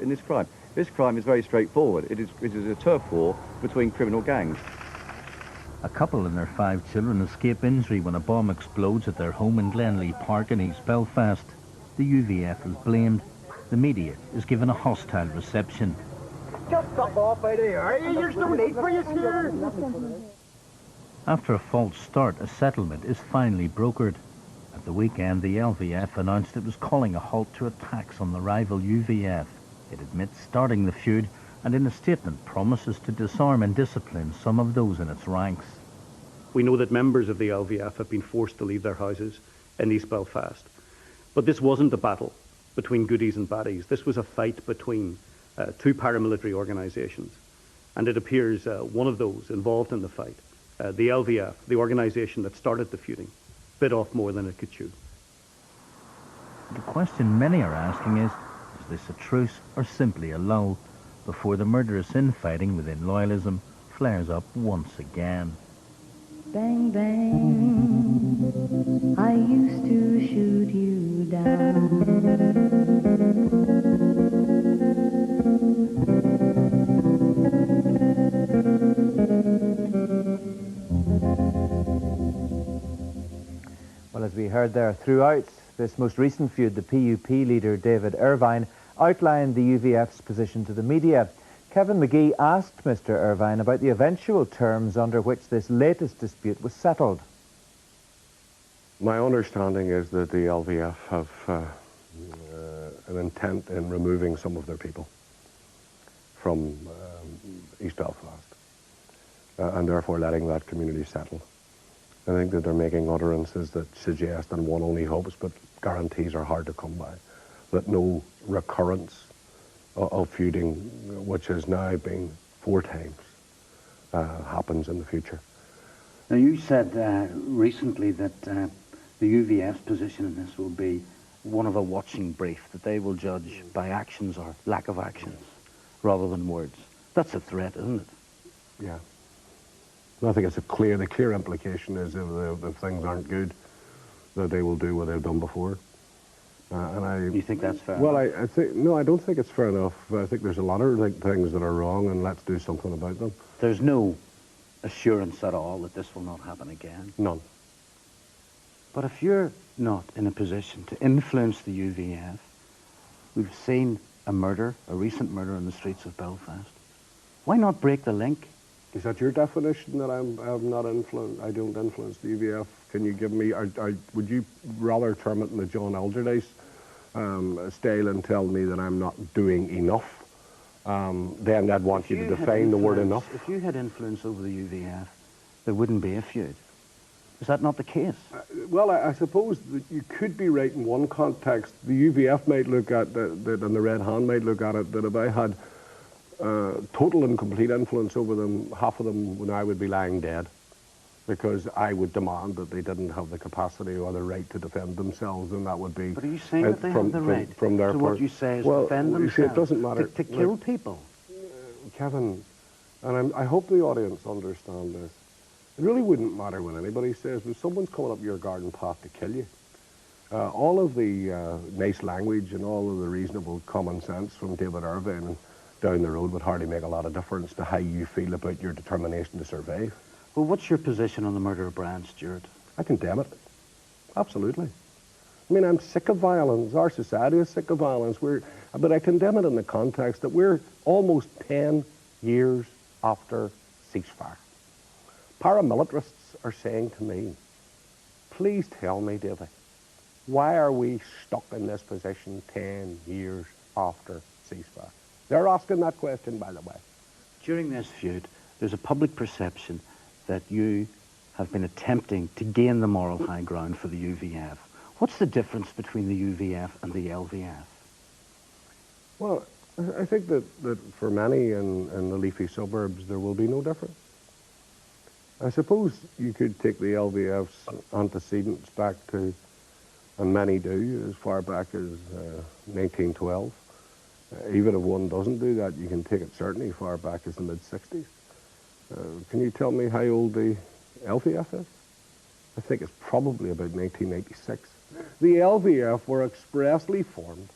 in this crime. This crime is very straightforward. It is a turf war between criminal gangs. A couple and their 5 children escape injury when a bomb explodes at their home in Glenlee Park in East Belfast. The UVF is blamed. The media is given a hostile reception. Just fuck off out of here. There's no need for you, sir. After a false start, a settlement is finally brokered. At the weekend, the LVF announced it was calling a halt to attacks on the rival UVF. It admits starting the feud and in a statement promises to disarm and discipline some of those in its ranks. We know that members of the LVF have been forced to leave their houses in East Belfast. But this wasn't a battle between goodies and baddies. This was a fight between 2 paramilitary organisations. And it appears one of those involved in the fight, the LVF, the organisation that started the feuding, bit off more than it could chew. The question many are asking is this a truce or simply a lull before the murderous infighting within loyalism flares up once again? Bang, bang, I used to shoot you down. Well, as we heard there, throughout this most recent feud, the PUP leader David Irvine outlined the UVF's position to the media. Kevin McGee asked Mr Irvine about the eventual terms under which this latest dispute was settled. My understanding is that the LVF have an intent in removing some of their people from East Belfast and therefore letting that community settle. I think that they're making utterances that suggest, and one only hopes, but guarantees are hard to come by, that no recurrence of feuding, which has now been 4 times, happens in the future. Now, you said recently that the UVF's position in this will be One of a watching brief, that they will judge by actions or lack of actions rather than words. That's a threat, isn't it? Yeah. I think it's the clear implication is if things aren't good, that they will do what they've done before. You think that's fair? Well, I think no, I don't think it's fair enough. I think there's a lot of things that are wrong, and let's do something about them. There's no assurance at all that this will not happen again? None. But if you're not in a position to influence the UVF, we've seen a recent murder in the streets of Belfast. Why not break the link? Is that your definition, that I don't influence the UVF? Can you give me, would you rather term it in the John Alderdice style and tell me that I'm not doing enough? Then I'd want you to define the word enough. If you had influence over the UVF, there wouldn't be a feud. Is that not the case? Well, I suppose that you could be right in one context. The UVF might look at that, and the Red Hand might look at it, that if I had total and complete influence over them, half of them now would be lying dead, because I would demand that they didn't have the capacity or the right to defend themselves, and that would be... But are you saying that they have the right from their to what you say is defend themselves? See, it doesn't matter. To kill people? Kevin, and I hope the audience understand this, it really wouldn't matter what anybody says. If someone's coming up your garden path to kill you, all of the nice language and all of the reasonable common sense from David Irvine and down the road would hardly make a lot of difference to how you feel about your determination to survive. Well, what's your position on the murder of Brian Stewart? I condemn it. Absolutely. I mean, I'm sick of violence. Our society is sick of violence. But I condemn it in the context that we're almost 10 years after ceasefire. Paramilitarists are saying to me, please tell me, David, why are we stuck in this position 10 years after ceasefire? They're asking that question, by the way. During this feud, there's a public perception that you have been attempting to gain the moral high ground for the UVF. What's the difference between the UVF and the LVF? Well, I think that for many in the leafy suburbs, there will be no difference. I suppose you could take the LVF's antecedents back to, and many do, as far back as 1912. Even if one doesn't do that, you can take it certainly far back as the mid-60s. Can you tell me how old the LVF is? I think it's probably about 1986. The LVF were expressly formed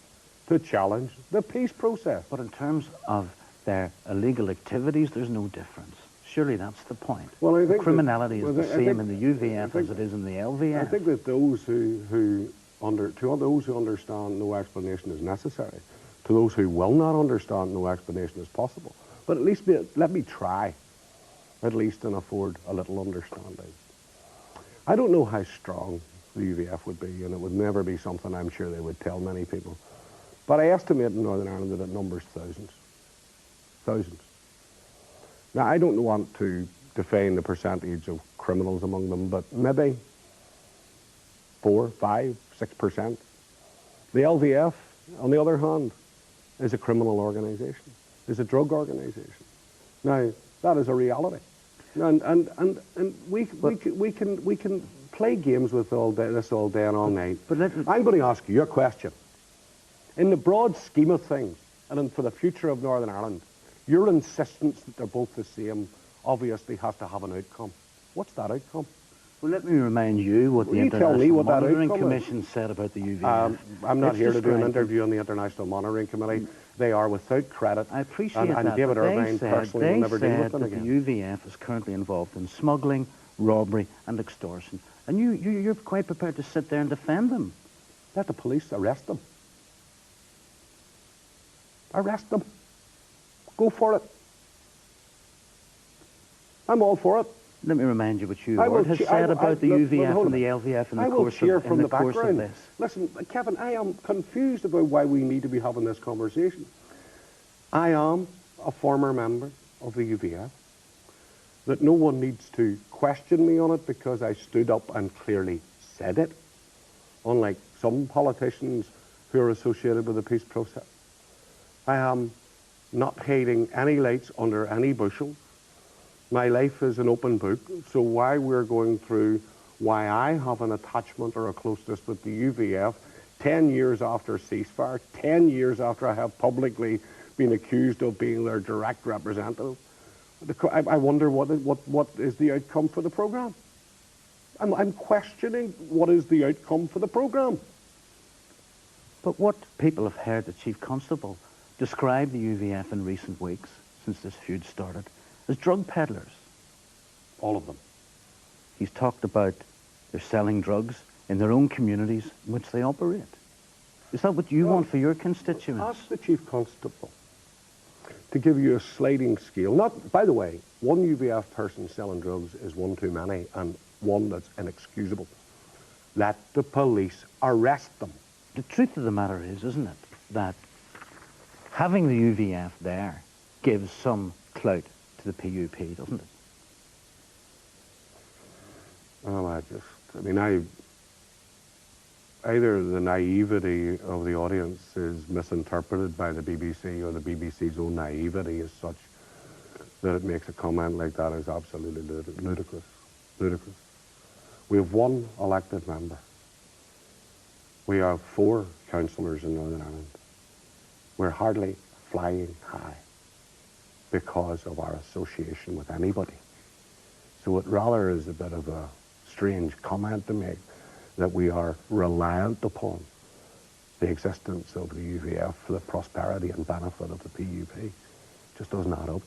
to challenge the peace process. But in terms of their illegal activities, there's no difference. Surely that's the point. Well, I think criminality that, is the same in the UVF as it is in the LVF. I think that those who understand no explanation is necessary, to those who will not understand no explanation is possible. But at least let me try, at least, and afford a little understanding. I don't know how strong the UVF would be, and it would never be something I'm sure they would tell many people. But I estimate in Northern Ireland that it numbers thousands. Thousands. Now, I don't want to define the percentage of criminals among them, but maybe 4, 5, 6%. The LVF, on the other hand, is a criminal organisation, is a drug organisation. Now, that is a reality. And we can play games with this all day and all night. But I'm going to ask you a question. In the broad scheme of things, and for the future of Northern Ireland, your insistence that they're both the same obviously has to have an outcome. What's that outcome? Well, let me remind you what the International Monitoring Commission said about the UVF. I'm not here to do an interview on the International Monitoring Committee. They are without credit. I appreciate that, and David but Irvine personally will never deal with them again. They said that the UVF is currently involved in smuggling, robbery and extortion. And you're quite prepared to sit there and defend them. Let the police arrest them. Arrest them. Go for it. I'm all for it. Let me remind you what you has said about the UVF and the LVF in the course of this. Listen, Kevin, I am confused about why we need to be having this conversation. I am a former member of the UVF. That no one needs to question me on it because I stood up and clearly said it, unlike some politicians who are associated with the peace process. I am not hiding any lights under any bushel. My life is an open book, so why we're going through why I have an attachment or a closeness with the UVF 10 years after ceasefire, 10 years after I have publicly been accused of being their direct representative. I wonder what is the outcome for the programme. I'm questioning what is the outcome for the programme. But what people have heard the Chief Constable describe the UVF in recent weeks, since this feud started, as drug peddlers. All of them. He's talked about they're selling drugs in their own communities in which they operate. Is that what you want for your constituents? Ask the Chief Constable to give you a sliding scale. Not, by the way, one UVF person selling drugs is one too many and one that's inexcusable. Let the police arrest them. The truth of the matter is, isn't it, that having the UVF there gives some clout to the PUP, doesn't it? Well, either the naivety of the audience is misinterpreted by the BBC or the BBC's own naivety is such that it makes a comment like that is absolutely ludicrous. Ludicrous. We have one elected member. We have 4 councillors in Northern Ireland. We're hardly flying high because of our association with anybody. So it rather is a bit of a strange comment to make that we are reliant upon the existence of the UVF for the prosperity and benefit of the PUP. It just doesn't add up.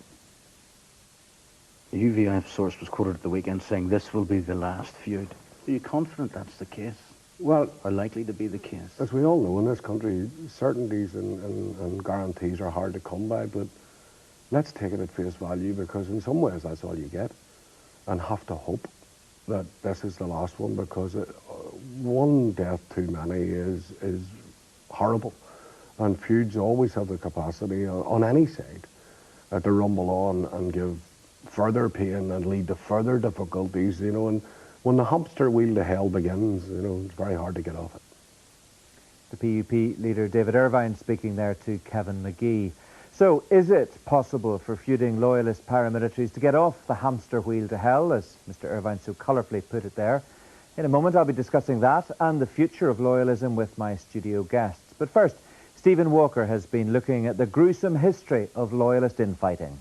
The UVF source was quoted at the weekend saying this will be the last feud. Are you confident that's the case? Well, or likely to be the case? As we all know in this country, certainties and guarantees are hard to come by, but let's take it at face value because in some ways that's all you get, and have to hope that this is the last one because one death too many is horrible, and feuds always have the capacity on any side to rumble on and give further pain and lead to further difficulties, you know, and when the hamster wheel to hell begins, you know, it's very hard to get off it. The PUP leader David Irvine speaking there to Kevin McGee. So is it possible for feuding loyalist paramilitaries to get off the hamster wheel to hell, as Mr Irvine so colourfully put it there? In a moment I'll be discussing that and the future of loyalism with my studio guests. But first, Stephen Walker has been looking at the gruesome history of loyalist infighting.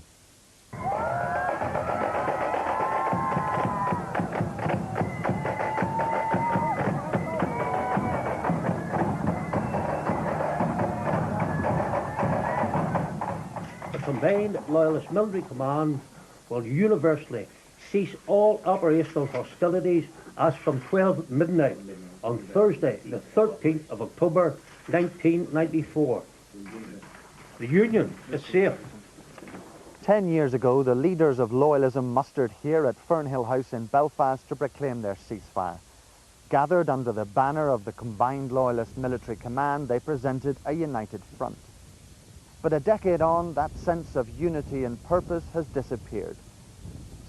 Combined Loyalist Military Command will universally cease all operational hostilities as from 12 midnight on Thursday, the 13th of October, 1994. The Union is safe. 10 years ago, the leaders of loyalism mustered here at Fernhill House in Belfast to proclaim their ceasefire. Gathered under the banner of the Combined Loyalist Military Command, they presented a united front. But a decade on, that sense of unity and purpose has disappeared,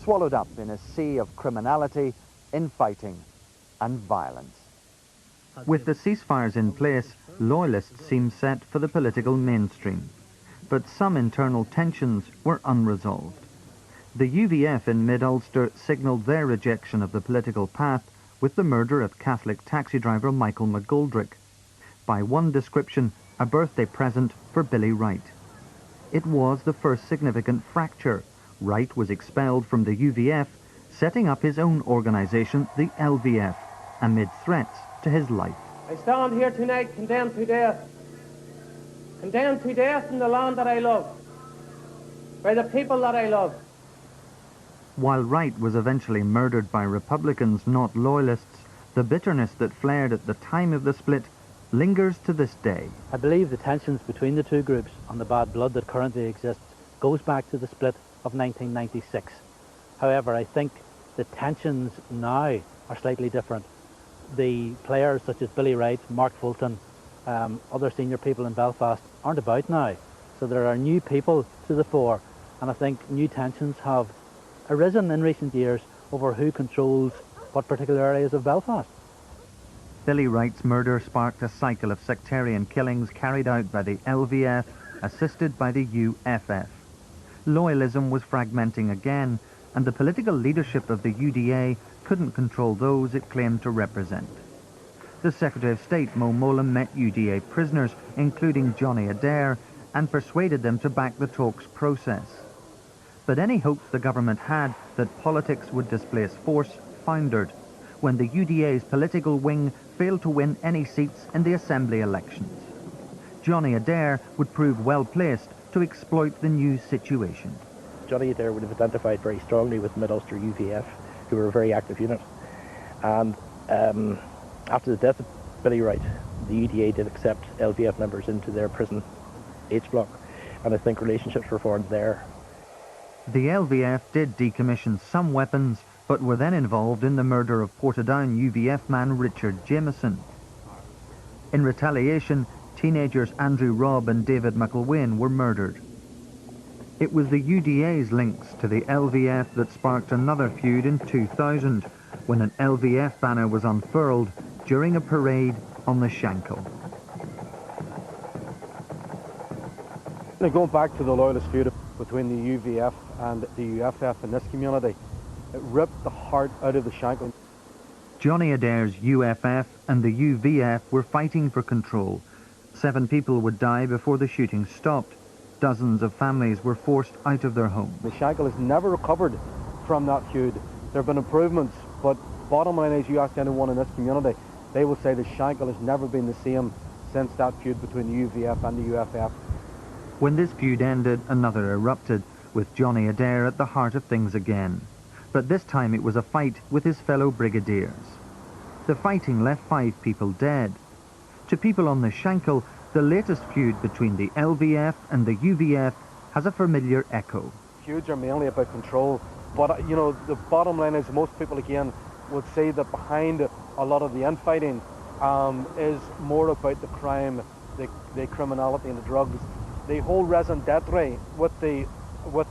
swallowed up in a sea of criminality, infighting and violence. With the ceasefires in place, loyalists seem set for the political mainstream. But some internal tensions were unresolved. The UVF in Mid-Ulster signalled their rejection of the political path with the murder of Catholic taxi driver Michael McGoldrick. By one description, a birthday present for Billy Wright. It was the first significant fracture. Wright was expelled from the UVF, setting up his own organisation, the LVF, amid threats to his life. I stand here tonight condemned to death. Condemned to death in the land that I love, by the people that I love. While Wright was eventually murdered by Republicans, not loyalists, the bitterness that flared at the time of the split lingers to this day. I believe the tensions between the two groups and the bad blood that currently exists goes back to the split of 1996. However, I think the tensions now are slightly different. The players such as Billy Wright, Mark Fulton, other senior people in Belfast aren't about now. So there are new people to the fore, and I think new tensions have arisen in recent years over who controls what particular areas of Belfast. Billy Wright's murder sparked a cycle of sectarian killings carried out by the LVF, assisted by the UFF. Loyalism was fragmenting again, and the political leadership of the UDA couldn't control those it claimed to represent. The Secretary of State, Mo Mowlam, met UDA prisoners, including Johnny Adair, and persuaded them to back the talks process. But any hopes the government had that politics would displace force foundered when the UDA's political wing failed to win any seats in the Assembly elections. Johnny Adair would prove well placed to exploit the new situation. Johnny Adair would have identified very strongly with Mid-Ulster UVF, who were a very active unit. And after the death of Billy Wright, the UDA did accept LVF members into their prison H block, and I think relationships were formed there. The LVF did decommission some weapons, but were then involved in the murder of Portadown UVF man Richard Jameson. In retaliation, teenagers Andrew Robb and David McIlwain were murdered. It was the UDA's links to the LVF that sparked another feud in 2000, when an LVF banner was unfurled during a parade on the Shankill. Now, going back to the Loyalist feud between the UVF and the UFF in this community, it ripped the heart out of the Shankill. Johnny Adair's UFF and the UVF were fighting for control. 7 people would die before the shooting stopped. Dozens of families were forced out of their homes. The Shankill has never recovered from that feud. There have been improvements, but bottom line is, you ask anyone in this community, they will say the Shankill has never been the same since that feud between the UVF and the UFF. When this feud ended, another erupted, with Johnny Adair at the heart of things again. But this time it was a fight with his fellow brigadiers. The fighting left 5 people dead. To people on the Shankill, the latest feud between the LVF and the UVF has a familiar echo. Feuds are mainly about control, but you know, the bottom line is most people again would say that behind a lot of the infighting is more about the crime, the criminality and the drugs. The whole raison d'etre with the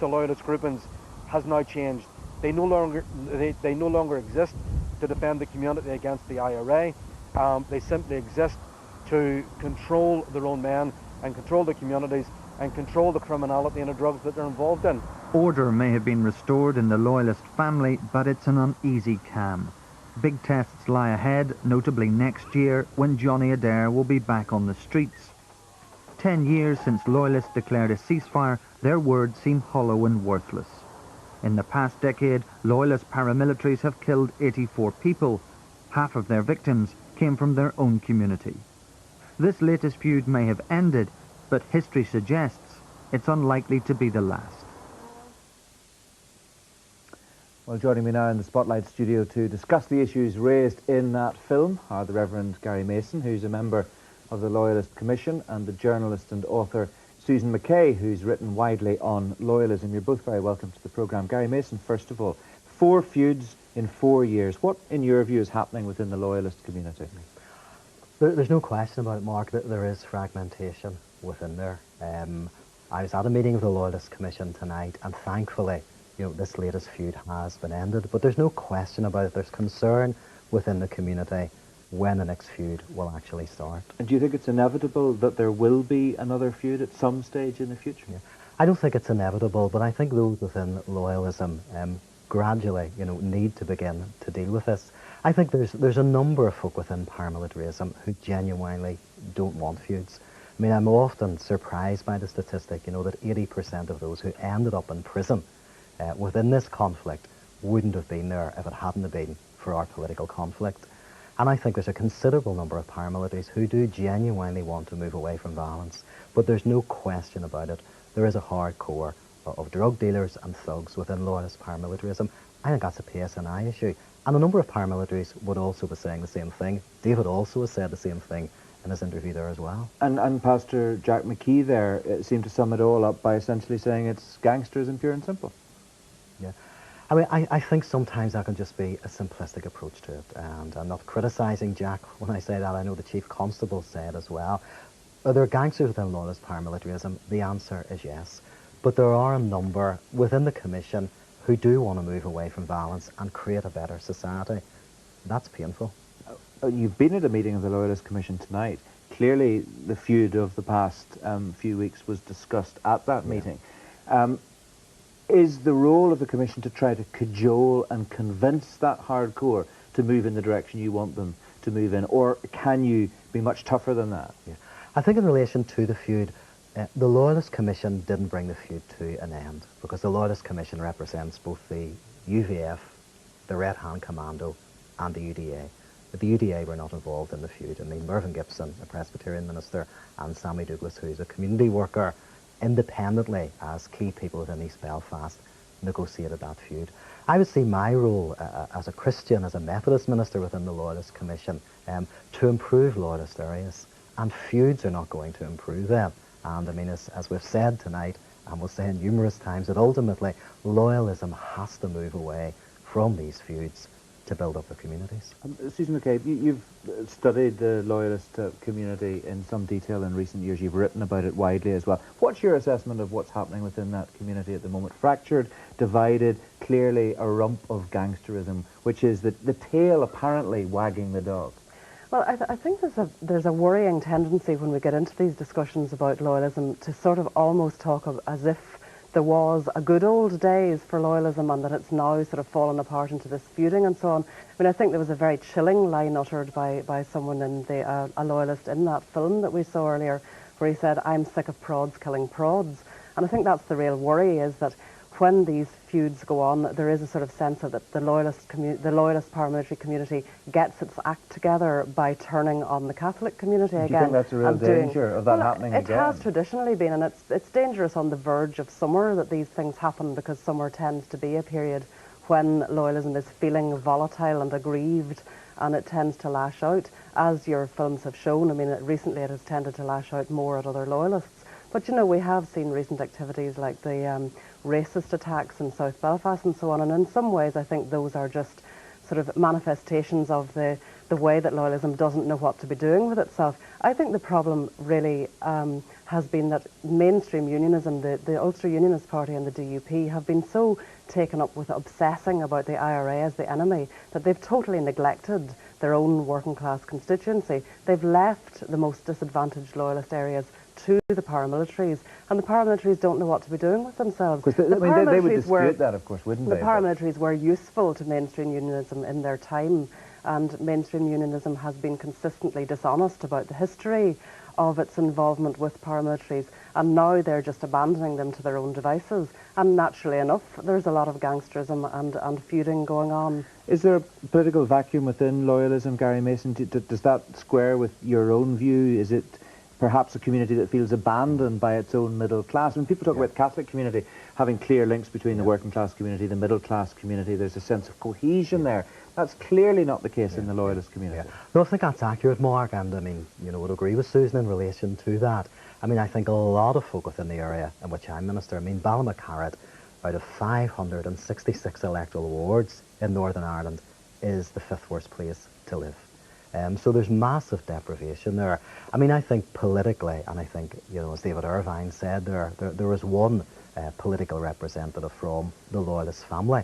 loyalist groupings has now changed. They no longer exist to defend the community against the IRA. They simply exist to control their own men and control the communities and control the criminality and the drugs that they're involved in. Order may have been restored in the Loyalist family, but it's an uneasy calm. Big tests lie ahead, notably next year, when Johnny Adair will be back on the streets. 10 years since Loyalists declared a ceasefire, their words seem hollow and worthless. In the past decade, Loyalist paramilitaries have killed 84 people. Half of their victims came from their own community. This latest feud may have ended, but history suggests it's unlikely to be the last. Well, joining me now in the Spotlight studio to discuss the issues raised in that film are the Reverend Gary Mason, who's a member of the Loyalist Commission, and the journalist and author Susan McKay, who's written widely on loyalism. You're both very welcome to the programme. Gary Mason, first of all, 4 feuds in 4 years. What, in your view, is happening within the Loyalist community? There's no question about it, Mark, that there is fragmentation within there. I was at a meeting of the Loyalist Commission tonight, and thankfully, this latest feud has been ended. But there's no question about it. There's concern within the community when the next feud will actually start. And do you think it's inevitable that there will be another feud at some stage in the future? Yeah. I don't think it's inevitable, but I think those within loyalism gradually, need to begin to deal with this. I think there's a number of folk within paramilitarism who genuinely don't want feuds. I mean, I'm often surprised by the statistic, that 80% of those who ended up in prison within this conflict wouldn't have been there if it hadn't have been for our political conflict. And I think there's a considerable number of paramilitaries who do genuinely want to move away from violence. But there's no question about it. There is a hardcore of drug dealers and thugs within loyalist paramilitarism. I think that's a PSNI issue. And a number of paramilitaries would also be saying the same thing. David also has said the same thing in his interview there as well. And Pastor Jack McKee there seemed to sum it all up by essentially saying it's gangsterism pure and simple. Yeah. I mean, I think sometimes that can just be a simplistic approach to it, and I'm not criticising Jack when I say that. I know the Chief Constable said as well. Are there gangsters within loyalist paramilitarism? The answer is yes. But there are a number within the Commission who do want to move away from violence and create a better society. That's painful. You've been at a meeting of the Loyalist Commission tonight. Clearly, the feud of the past few weeks was discussed at that meeting. Is the role of the Commission to try to cajole and convince that hardcore to move in the direction you want them to move in, or can you be much tougher than that? Yeah. I think in relation to the feud, the Loyalist Commission didn't bring the feud to an end, because the Loyalist Commission represents both the UVF, the Red Hand Commando, and the UDA. But the UDA were not involved in the feud. I mean, Mervyn Gibson, a Presbyterian minister, and Sammy Douglas, who's a community worker, independently as key people within East Belfast, negotiated that feud. I would see my role as a Christian, as a Methodist minister within the Loyalist Commission, to improve loyalist areas, and feuds are not going to improve them. And I mean, as we've said tonight, and we'll say numerous times, that ultimately loyalism has to move away from these feuds to build up the communities. Susan McKay, you've studied the Loyalist community in some detail in recent years. You've written about it widely as well. What's your assessment of what's happening within that community at the moment? Fractured, divided, clearly a rump of gangsterism, which is the tail apparently wagging the dog. Well, I think there's a worrying tendency when we get into these discussions about loyalism to sort of almost talk of as if there was a good old days for loyalism and that it's now sort of fallen apart into this feuding and so on. I mean, I think there was a very chilling line uttered by someone in a loyalist in that film that we saw earlier, where he said, "I'm sick of prods killing prods." And I think that's the real worry, is that when these feuds go on, there is a sort of sense of that the loyalist paramilitary community gets its act together by turning on the Catholic community again. Do you think that's a real danger of that happening again? It has traditionally been, and it's dangerous on the verge of summer that these things happen, because summer tends to be a period when loyalism is feeling volatile and aggrieved, and it tends to lash out, as your films have shown. I mean, recently it has tended to lash out more at other loyalists. But, we have seen recent activities like the racist attacks in South Belfast and so on, and in some ways I think those are just sort of manifestations of the way that loyalism doesn't know what to be doing with itself. I think the problem really has been that mainstream unionism, the Ulster Unionist Party and the DUP, have been so taken up with obsessing about the IRA as the enemy that they've totally neglected their own working class constituency. They've left the most disadvantaged loyalist areas to the paramilitaries, and the paramilitaries don't know what to be doing with themselves. They would dispute that, of course, wouldn't they? The paramilitaries were useful to mainstream unionism in their time, and mainstream unionism has been consistently dishonest about the history of its involvement with paramilitaries, and now they're just abandoning them to their own devices. And naturally enough, there's a lot of gangsterism and feuding going on. Is there a political vacuum within loyalism, Gary Mason? Does that square with your own view? Is it perhaps a community that feels abandoned by its own middle class. When people talk about the Catholic community having clear links between the working class community, the middle class community, there's a sense of cohesion there. That's clearly not the case in the Loyalist community. No, I think that's accurate, Mark, and I mean, you know, would agree with Susan in relation to that. I mean, I think a lot of folk within the area in which I'm minister, I mean, Ballymacarrett, out of 566 electoral wards in Northern Ireland, is the 5th worst place to live. So there's massive deprivation there. I mean, I think politically, and I think, you know, as David Irvine said, there was one political representative from the Loyalist family.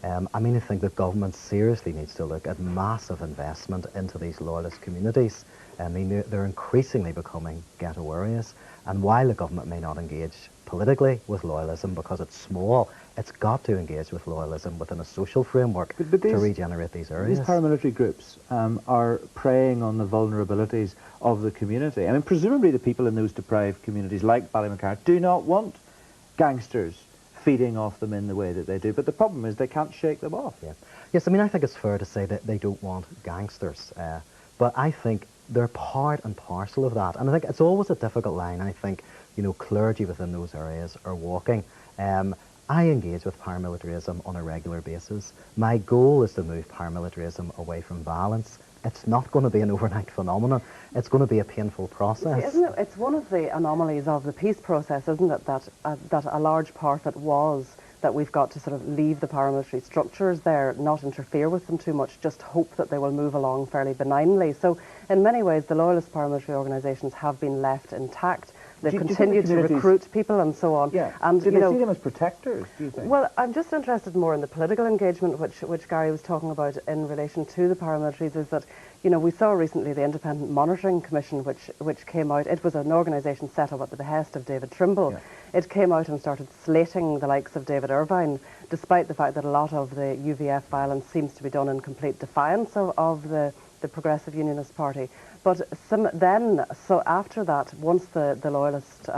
I mean, I think the government seriously needs to look at massive investment into these Loyalist communities. I mean, they're increasingly becoming ghetto areas. And while the government may not engage politically with loyalism because it's small, it's got to engage with loyalism within a social framework to regenerate these areas. These paramilitary groups are preying on the vulnerabilities of the community. I mean, presumably the people in those deprived communities like Ballymacarrett do not want gangsters feeding off them in the way that they do. But the problem is they can't shake them off. Yeah. Yes, I mean, I think it's fair to say that they don't want gangsters. But I think they're part and parcel of that. And I think it's always a difficult line. I think, you know, clergy within those areas are walking. I engage with paramilitarism on a regular basis. My goal is to move paramilitarism away from violence. It's not going to be an overnight phenomenon. It's going to be a painful process. See, isn't it? It's one of the anomalies of the peace process, isn't it, that a large part of it was that we've got to sort of leave the paramilitary structures there, not interfere with them too much, just hope that they will move along fairly benignly. So in many ways, the Loyalist paramilitary organisations have been left intact. They've continued to recruit people and so on. Yeah. And, do they see them as protectors, do you think? Well, I'm just interested more in the political engagement which Gary was talking about in relation to the paramilitaries, is that, you know, we saw recently the Independent Monitoring Commission which came out. It was an organisation set up at the behest of David Trimble. Yeah. It came out and started slating the likes of David Irvine, despite the fact that a lot of the UVF violence seems to be done in complete defiance of the Progressive Unionist Party. But so after that, once the Loyalist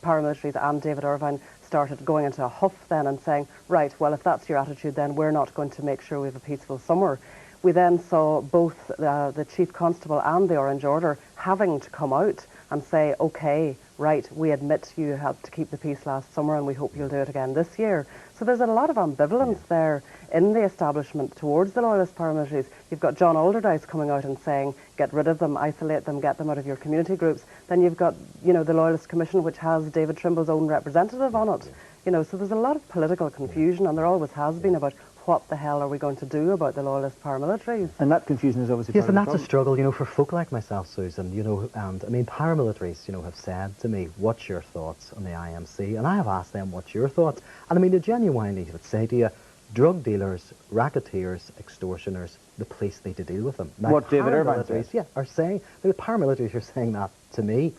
paramilitaries and David Irvine started going into a huff then and saying, right, well, if that's your attitude, then we're not going to make sure we have a peaceful summer. We then saw both the Chief Constable and the Orange Order having to come out and say, okay, right, we admit you had to keep the peace last summer and we hope you'll do it again this year. So there's a lot of ambivalence there in the establishment towards the Loyalist paramilitaries. You've got John Alderdice coming out and saying, get rid of them, isolate them, get them out of your community groups. Then you've got, you know, the Loyalist Commission, which has David Trimble's own representative on it. You know, so there's a lot of political confusion, and there always has been, about what the hell are we going to do about the Loyalist paramilitaries? And that confusion is obviously yes, and part that's a struggle, you know, for folk like myself, Susan, you know, and I mean, paramilitaries, you know, have said to me, what's your thoughts on the IMC? And I have asked them, what's your thoughts? And I mean, they genuinely would say to you, drug dealers, racketeers, extortioners, the police need to deal with them. Now, what David Irvine says? Yeah, are saying, the paramilitaries are saying that to me,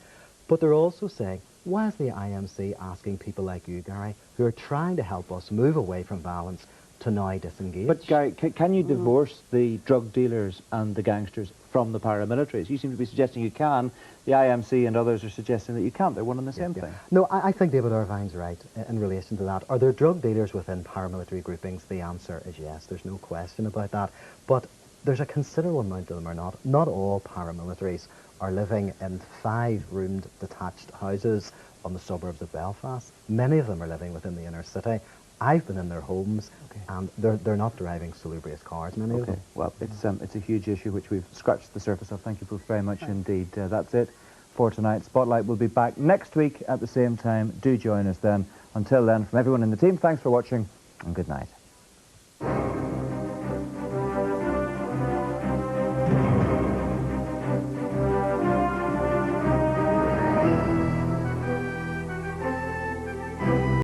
but they're also saying, why is the IMC asking people like you, Gary, who are trying to help us move away from violence, to now disengage? But Gary, can you divorce the drug dealers and the gangsters from the paramilitaries? You seem to be suggesting you can. The IMC and others are suggesting that you can't. They're one and the same thing. No, I think David Irvine's right in relation to that. Are there drug dealers within paramilitary groupings? The answer is yes. There's no question about that. But there's a considerable amount of them are not. Not all paramilitaries are living in 5-roomed detached houses on the suburbs of Belfast. Many of them are living within the inner city. I've been in their homes, and they're not driving salubrious cars, many of them. Well, it's a huge issue which we've scratched the surface of. Thank you both very much indeed. That's it for tonight. Spotlight will be back next week at the same time. Do join us then. Until then, from everyone in the team, thanks for watching, and good night.